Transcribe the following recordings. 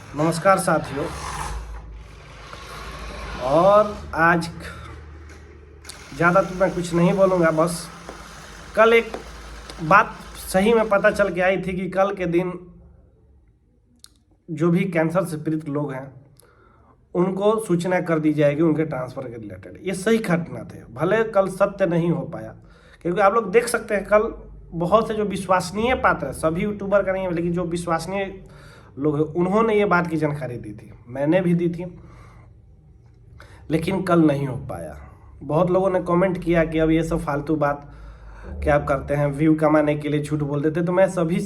नमस्कार साथियों। और आज ज़्यादा तो मैं कुछ नहीं बोलूँगा, बस कल एक बात सही में पता चल के आई थी कि कल के दिन जो भी कैंसर से पीड़ित लोग हैं उनको सूचना कर दी जाएगी उनके ट्रांसफ़र के रिलेटेड। ये सही घटना थे, भले कल सत्य नहीं हो पाया, क्योंकि आप लोग देख सकते हैं कल बहुत से जो विश्वसनीय पात्र है, सभी यूट्यूबर का नहीं है लेकिन जो विश्वसनीय लोग हैं उन्होंने ये बात की जानकारी दी थी, मैंने भी दी थी, लेकिन कल नहीं हो पाया। बहुत लोगों ने कमेंट किया कि अब ये सब फालतू बात क्या आप करते हैं, व्यू कमाने के लिए झूठ बोल देते। तो मैं सभी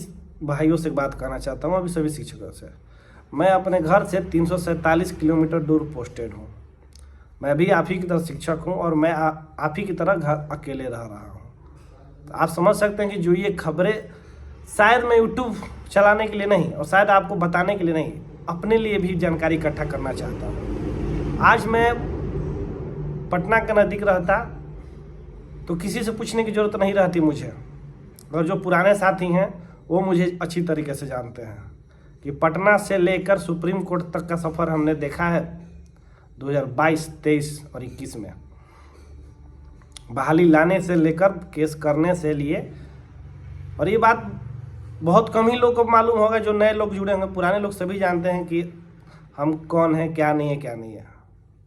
भाइयों से बात करना चाहता हूँ, अभी सभी शिक्षकों से। मैं अपने घर से 347 किलोमीटर दूर पोस्टेड हूँ। मैं भी आप ही की तरह शिक्षक हूँ और मैं आप ही की तरह घर अकेले रह रहा हूँ। तो आप समझ सकते हैं कि जो ये खबरें शायद मैं यूट्यूब चलाने के लिए नहीं और शायद आपको बताने के लिए नहीं, अपने लिए भी जानकारी इकट्ठा करना चाहता हूँ। आज मैं पटना के नज़दीक रहता तो किसी से पूछने की ज़रूरत नहीं रहती मुझे, और जो पुराने साथी हैं वो मुझे अच्छी तरीके से जानते हैं कि पटना से लेकर सुप्रीम कोर्ट तक का सफ़र हमने देखा है 2022, 23 और 21 में। बहाली लाने से लेकर केस करने से लिए, और ये बात बहुत कम ही लोग को मालूम होगा, जो नए लोग जुड़े होंगे। पुराने लोग सभी जानते हैं कि हम कौन हैं, क्या नहीं है, क्या नहीं है।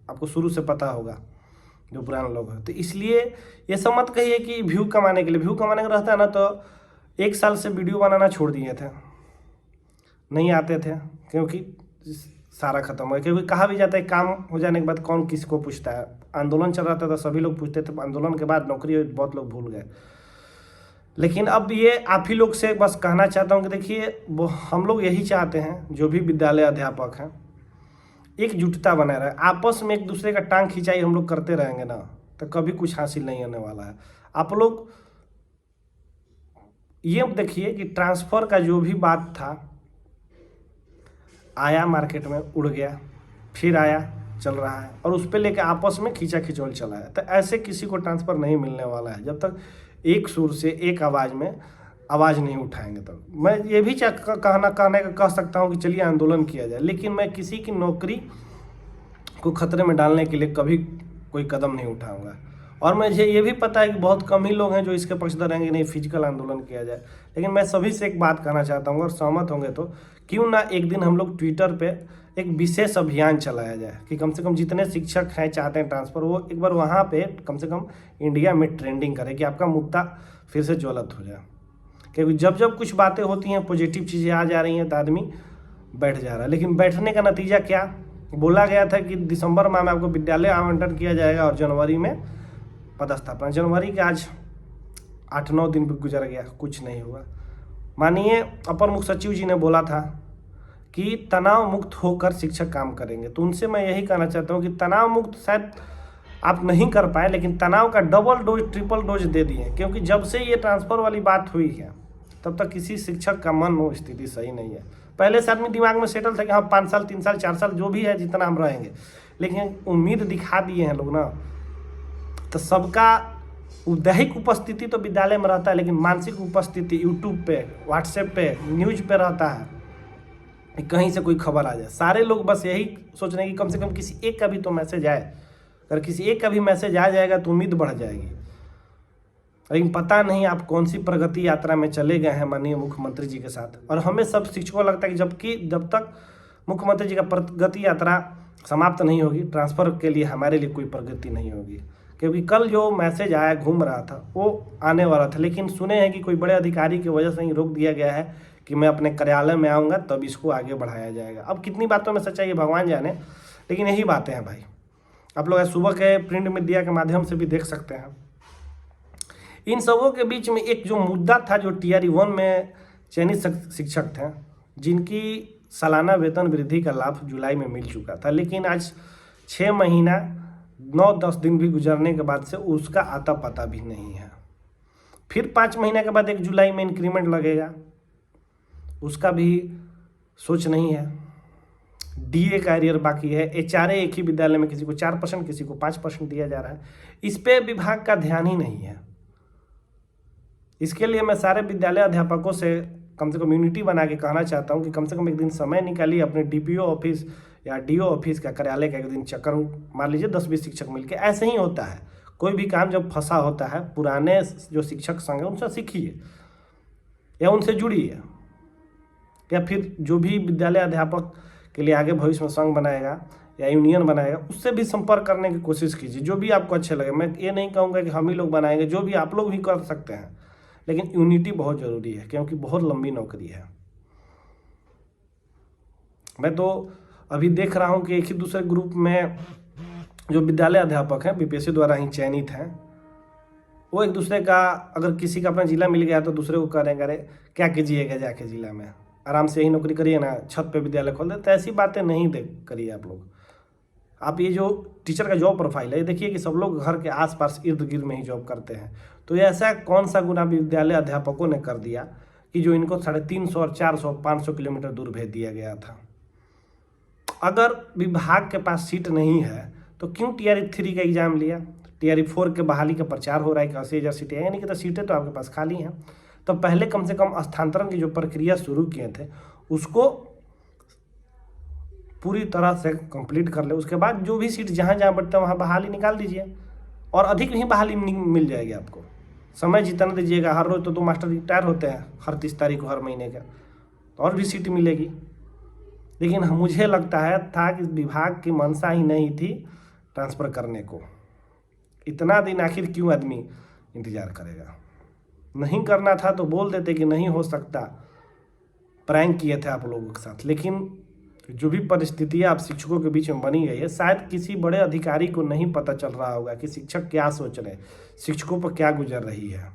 आपको शुरू से पता होगा जो पुराने लोग हैं। तो इसलिए ये सब मत कहिए कि व्यू कमाने के लिए, व्यू कमाने का रहता है ना तो 1 साल से वीडियो बनाना छोड़ दिए थे, नहीं आते थे, क्योंकि सारा खत्म हो गया। क्योंकि कहा भी जाता है काम हो जाने के बाद कौन किसको पूछता है। आंदोलन चल रहा था तो सभी लोग पूछते थे, आंदोलन के बाद नौकरी बहुत लोग भूल गए। लेकिन अब ये आप ही लोग से बस कहना चाहता हूँ कि देखिए, हम लोग यही चाहते हैं, जो भी विद्यालय अध्यापक हैं, एकजुटता बनाए रहे। आपस में एक दूसरे का टांग खिंचाई हम लोग करते रहेंगे ना तो कभी कुछ हासिल नहीं होने वाला है। आप लोग ये देखिए कि ट्रांसफ़र का जो भी बात था, आया मार्केट में, उड़ गया, फिर आया, चल रहा है, और उस पर लेके आपस में खींचा खिंचौल चला है। तो ऐसे किसी को ट्रांसफ़र नहीं मिलने वाला है जब तक एक सुर से एक आवाज़ में आवाज़ नहीं उठाएंगे। तब मैं ये भी कह सकता हूँ कि चलिए आंदोलन किया जाए, लेकिन मैं किसी की नौकरी को खतरे में डालने के लिए कभी कोई कदम नहीं उठाऊंगा। और मुझे ये भी पता है कि बहुत कम ही लोग हैं जो इसके पक्षधर रहेंगे नहीं फिजिकल आंदोलन किया जाए। लेकिन मैं सभी से एक बात कहना चाहता हूँ, और सहमत होंगे तो क्यों ना एक दिन हम लोग ट्विटर पे एक विशेष अभियान चलाया जाए कि कम से कम जितने शिक्षक हैं चाहते हैं ट्रांसफ़र, वो एक बार वहाँ पे कम से कम इंडिया में ट्रेंडिंग करे कि आपका मुद्दा फिर से ज्वलित हो जाए। क्योंकि जब जब कुछ बातें होती हैं, पॉजिटिव चीज़ें आ जा रही हैं तो आदमी बैठ जा रहा है। लेकिन बैठने का नतीजा क्या, बोला गया था कि दिसंबर माह में आपको विद्यालय आवंटन किया जाएगा और जनवरी में पदस्थापना। जनवरी के आज 8-9 दिन भी गुजर गया, कुछ नहीं हुआ। माननीय अपर मुख्य सचिव जी ने बोला था कि तनाव मुक्त होकर शिक्षक काम करेंगे। तो उनसे मैं यही कहना चाहता हूँ कि तनाव मुक्त शायद आप नहीं कर पाए, लेकिन तनाव का डबल डोज, ट्रिपल डोज दे दिए। क्योंकि जब से ये ट्रांसफ़र वाली बात हुई है तब तक किसी शिक्षक का मन और स्थिति सही नहीं है। पहले से आदमी दिमाग में सेटल था कि हाँ 5 साल, 3 साल, 4 साल जो भी है जितना हम रहेंगे, लेकिन उम्मीद दिखा दिए हैं लोग ना। तो सबका दैहिक उपस्थिति तो विद्यालय में रहता है, लेकिन मानसिक उपस्थिति यूट्यूब पे, व्हाट्सएप पे, न्यूज पे रहता है, कहीं से कोई खबर आ जाए। सारे लोग बस यही सोच रहे हैं कि कम से कम किसी एक का भी तो मैसेज आए। अगर किसी एक का भी मैसेज आ जाएगा तो उम्मीद बढ़ जाएगी। लेकिन पता नहीं आप कौन सी प्रगति यात्रा में चले गए हैं माननीय मुख्यमंत्री जी के साथ। और हमें सब शिक्षकों को लगता है कि जब तक मुख्यमंत्री जी का प्रगति यात्रा समाप्त नहीं होगी, ट्रांसफ़र के लिए हमारे लिए कोई प्रगति नहीं होगी। क्योंकि कल जो मैसेज आया, घूम रहा था, वो आने वाला था, लेकिन सुने हैं कि कोई बड़े अधिकारी की वजह से ही रोक दिया गया है कि मैं अपने कार्यालय में आऊँगा तब इसको आगे बढ़ाया जाएगा। अब कितनी बातों में सच्चाई है भगवान जाने, लेकिन यही बातें हैं भाई। आप लोग सुबह के प्रिंट मीडिया के माध्यम से भी देख सकते हैं। इन सबों के बीच में एक जो मुद्दा था, जो TRE 1 में चयनित शिक्षक थे जिनकी सालाना वेतन वृद्धि का लाभ जुलाई में मिल चुका था, लेकिन आज 6 महीना 9-10 दिन भी गुजरने के बाद से उसका आता पता भी नहीं है। फिर 5 महीने के बाद 1 जुलाई में इंक्रीमेंट लगेगा, उसका भी सोच नहीं है। DA का एरियर बाकी है। HRA एक ही विद्यालय में किसी को 4%, किसी को 5% दिया जा रहा है। इस पे विभाग का ध्यान ही नहीं है। इसके लिए मैं सारे विद्यालय अध्यापकों से कम से कम यूनिटी बना के कहना चाहता हूँ कि कम से कम एक दिन समय निकालिए, अपने डीपीओ ऑफिस या डीओ ऑफिस का कार्यालय का एक दिन चक्कर मार लीजिए, 10-20 शिक्षक मिलके। ऐसे ही होता है, कोई भी काम जब फंसा होता है, पुराने जो शिक्षक संघ है उनसे सीखिए या उनसे जुड़िए, या फिर जो भी विद्यालय अध्यापक के लिए आगे भविष्य में संघ बनाएगा या यूनियन बनाएगा, उससे भी संपर्क करने की कोशिश कीजिए, जो भी आपको अच्छे लगे। मैं ये नहीं कहूँगा कि हम ही लोग बनाएंगे, जो भी आप लोग भी कर सकते हैं, लेकिन यूनिटी बहुत ज़रूरी है, क्योंकि बहुत लंबी नौकरी है। मैं तो अभी देख रहा हूँ कि एक ही दूसरे ग्रुप में जो विद्यालय अध्यापक हैं, बीपीएससी द्वारा ही चयनित हैं, वो एक दूसरे का, अगर किसी का अपना जिला मिल गया तो दूसरे को करेंगे, अरे क्या कीजिएगा जाके जिला में, आराम से यही नौकरी करिए ना, छत पे विद्यालय खोल दे। तो ऐसी बातें नहीं करिए आप लोग। आप ये जो टीचर का जॉब प्रोफाइल है, ये देखिए कि सब लोग घर के आसपास इर्द गिर्द में ही जॉब करते हैं। तो ये ऐसा कौन सा गुना विद्यालय अध्यापकों ने कर दिया कि जो इनको 350 और 400 500 किलोमीटर दूर भेज दिया गया था। अगर विभाग के पास सीट नहीं है तो क्यों TRE 3 का एग्जाम लिया? TRE 4 के बहाली का प्रचार हो रहा है कि 80,000 सीटें, यानी कि तो सीटें तो आपके पास खाली हैं। तो पहले कम से कम स्थानांतरण की जो प्रक्रिया शुरू किए थे उसको पूरी तरह से कंप्लीट कर ले। उसके बाद जो भी सीट जहाँ जहाँ बढ़ते हैं वहाँ बहाली निकाल दीजिए, और अधिक ही बहाली मिल जाएगी आपको। समय जितना दीजिएगा, हर रोज तो 2 मास्टर रिटायर होते हैं हर 30 तारीख को हर महीने का, तो और भी सीट मिलेगी। लेकिन मुझे लगता है था कि विभाग की मंशा ही नहीं थी ट्रांसफ़र करने को। इतना दिन आखिर क्यों आदमी इंतज़ार करेगा? नहीं करना था तो बोल देते कि नहीं हो सकता, प्रैंक किए थे आप लोगों के साथ। लेकिन जो भी परिस्थितियाँ आप शिक्षकों के बीच में बनी गई है, शायद किसी बड़े अधिकारी को नहीं पता चल रहा होगा कि शिक्षक क्या सोच रहे हैं, शिक्षकों पर क्या गुजर रही है।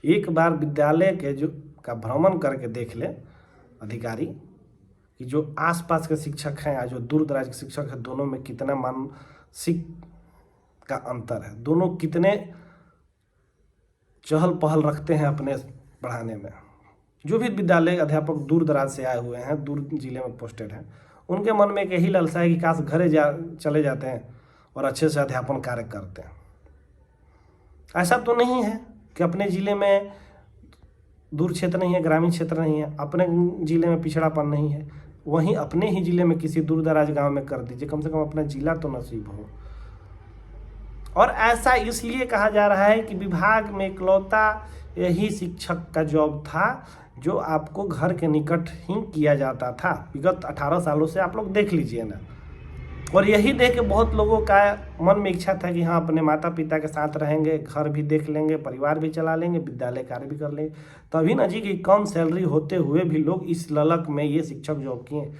एक बार विद्यालय के जो का भ्रमण करके देख ले अधिकारी कि जो आसपास के शिक्षक हैं या जो दूर दराज के शिक्षक हैं, दोनों में कितना मानसिक का अंतर है, दोनों कितने चहल पहल रखते हैं अपने पढ़ाने में। जो भी विद्यालय अध्यापक दूर दराज से आए हुए हैं, दूर जिले में पोस्टेड हैं, उनके मन में एक यही लालसा है कि काश घरे चले जाते हैं और अच्छे से अध्यापन कार्य करते हैं। ऐसा तो नहीं है कि अपने ज़िले में दूर क्षेत्र नहीं है, ग्रामीण क्षेत्र नहीं है, अपने ज़िले में पिछड़ापन नहीं है, वहीं अपने ही ज़िले में किसी दूर दराज गाँव में कर दीजिए, कम से कम अपना ज़िला तो नसीब हो। और ऐसा इसलिए कहा जा रहा है कि विभाग में इकलौता यही शिक्षक का जॉब था जो आपको घर के निकट ही किया जाता था। विगत 18 सालों से आप लोग देख लीजिए ना। और यही देख के बहुत लोगों का मन में इच्छा था कि हाँ, अपने माता पिता के साथ रहेंगे, घर भी देख लेंगे, परिवार भी चला लेंगे, विद्यालय कार्य भी कर लेंगे। तभी ना जी कि कम सैलरी होते हुए भी लोग इस ललक में ये शिक्षक जॉब किए।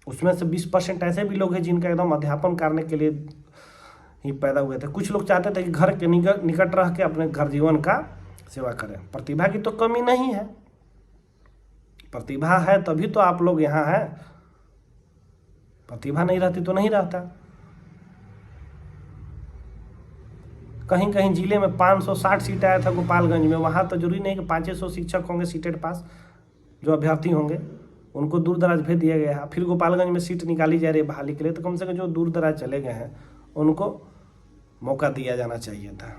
उसमें से 20% ऐसे भी लोग हैं जिनका एकदम अध्यापन करने के लिए ही पैदा हुए थे। कुछ लोग चाहते थे कि घर के निकट रह के अपने घर जीवन का सेवा करें। प्रतिभा की तो कमी नहीं है, प्रतिभा है तभी तो आप लोग यहाँ हैं, प्रतिभा नहीं रहती तो नहीं रहता। कहीं कहीं जिले में 560 सीट आया था गोपालगंज में, वहाँ तो जरूरी नहीं कि 500 शिक्षक होंगे सीटेड पास, जो अभ्यर्थी होंगे उनको दूर दराज भेज दिया गया है। फिर गोपालगंज में सीट निकाली जा रही है बहाली के लिए, तो कम से कम जो दूर दराज चले गए हैं उनको मौका दिया जाना चाहिए था।